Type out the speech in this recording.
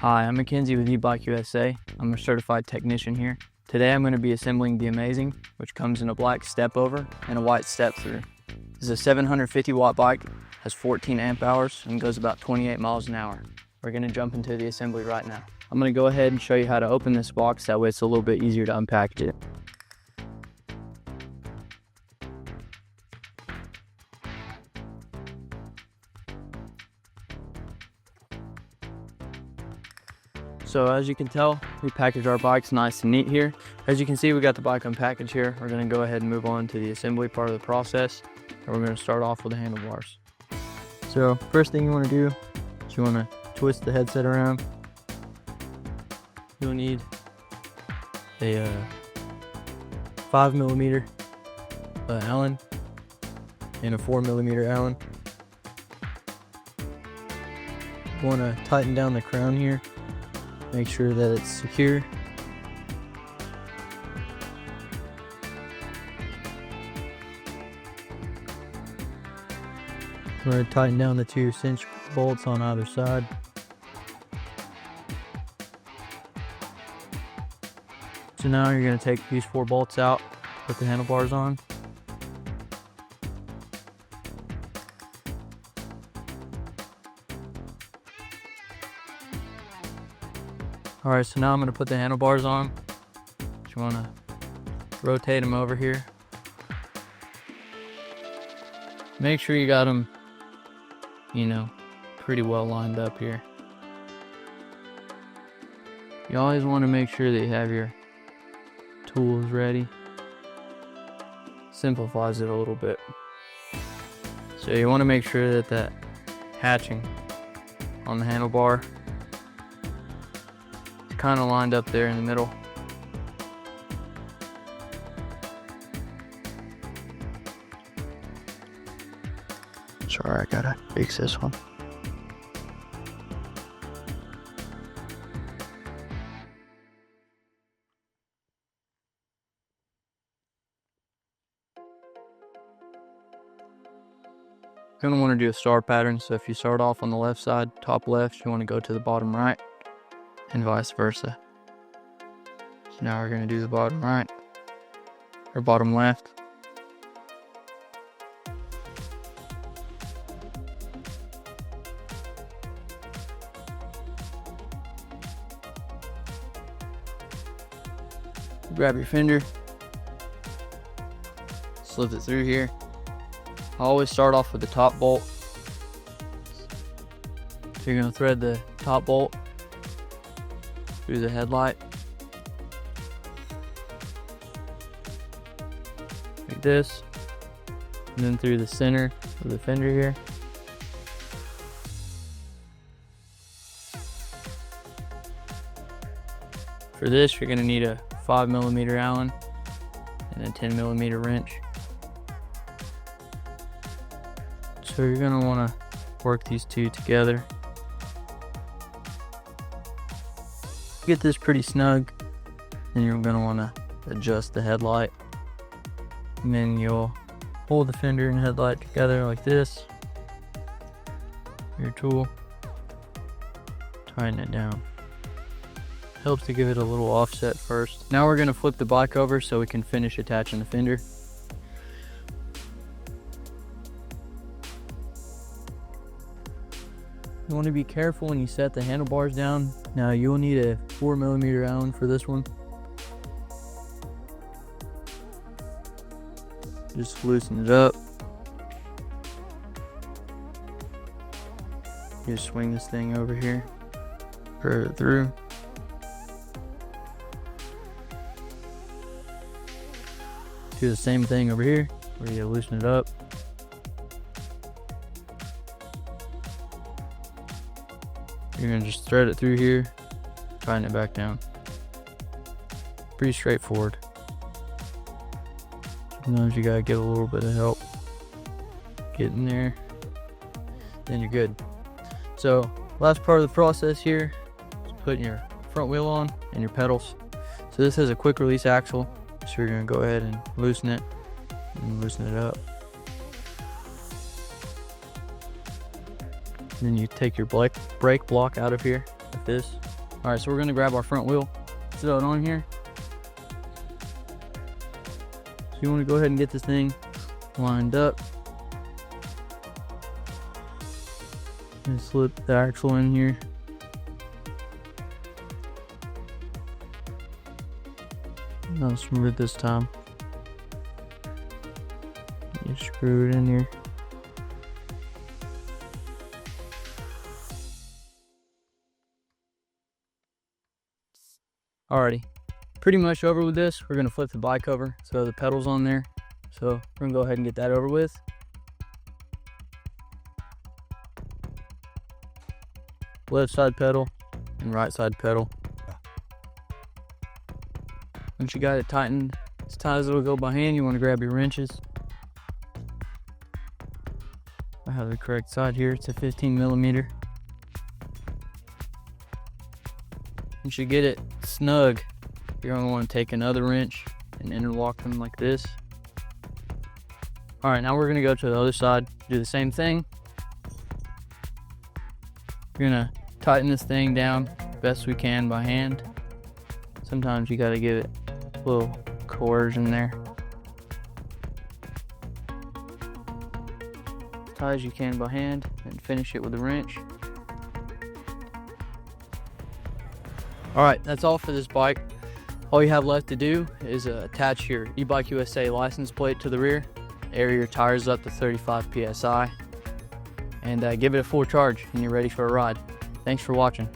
Hi, I'm Mackenzie with e-bikeusa. I'm a certified technician here. Today I'm going to be assembling the Amazing, which comes in a black step-over and a white step-thru. This is a 750 watt bike, has 14 amp hours, and goes about 28 miles an hour. We're going to jump into the assembly right now. I'm going to go ahead and show you how to open this box, that way it's a little bit easier to unpackage it. So as you can tell, we package our bikes nice and neat here. As you can see, we got the bike unpackaged here. We're gonna go ahead and move on to the assembly part of the process. And we're gonna start off with the handlebars. So first thing you wanna do is you wanna twist the headset around. You'll need a 5mm Allen and a 4mm Allen. You wanna tighten down the crown here. Make sure that it's secure. We're going to tighten down the 2 cinch bolts on either side. So now you're going to take these 4 bolts out, put the handlebars on. Alright, so now I'm going to put the handlebars on. You want to rotate them over here. Make sure you got them, pretty well lined up here. You always want to make sure that you have your tools ready. Simplifies it a little bit. So you want to make sure that that hatching on the handlebar kind of lined up there in the middle. Sorry, I gotta fix this one. You're going to want to do a star pattern, so if you start off on the left side, top left, you want to go to the bottom right, and vice versa. So now we're going to do the bottom right, or bottom left. Grab your fender, slip it through here. I always start off with the top bolt. So you're going to thread the top bolt through the headlight like this, and then through the center of the fender here. For this, you're going to need a 5mm Allen and a 10mm wrench. So you're going to want to work these two together. Get this pretty snug, then you're going to want to adjust the headlight, and then you'll hold the fender and headlight together like this. Your tool, tighten it down. Helps to give it a little offset first. Now we're going to flip the bike over so we can finish attaching the fender. You want to be careful when you set the handlebars down. Now you'll need a 4mm Allen for this one. Just loosen it up. You just swing this thing over here, curve it through. Do the same thing over here, where you loosen it up. You're gonna just thread it through here, tighten it back down. Pretty straightforward. Sometimes you gotta get a little bit of help getting there, then you're good. So last part of the process here is putting your front wheel on and your pedals. So this has a quick release axle, so you're gonna go ahead and loosen it and loosen it up. And then you take your brake block out of here like this. All right, so we're gonna grab our front wheel, throw it on here. So you wanna go ahead and get this thing lined up. And slip the axle in here. Not smooth this time. You screw it in here. Alrighty, pretty much over with this. We're gonna flip the bike over, so the pedal's on there. So we're gonna go ahead and get that over with. Left side pedal and right side pedal. Once you got it tightened as tight as it'll go by hand, you want to grab your wrenches. I have the correct side here. It's a 15 millimeter. Once you get it snug, you're going to want to take another wrench and interlock them like this. All right, now we're going to go to the other side, do the same thing. We're going to tighten this thing down best we can by hand. Sometimes you got to give it a little coercion there. As tight as you can by hand, and finish it with a wrench. All right, that's all for this bike. All you have left to do is attach your EBikeUSA license plate to the rear, air your tires up to 35 PSI, and give it a full charge, and you're ready for a ride. Thanks for watching.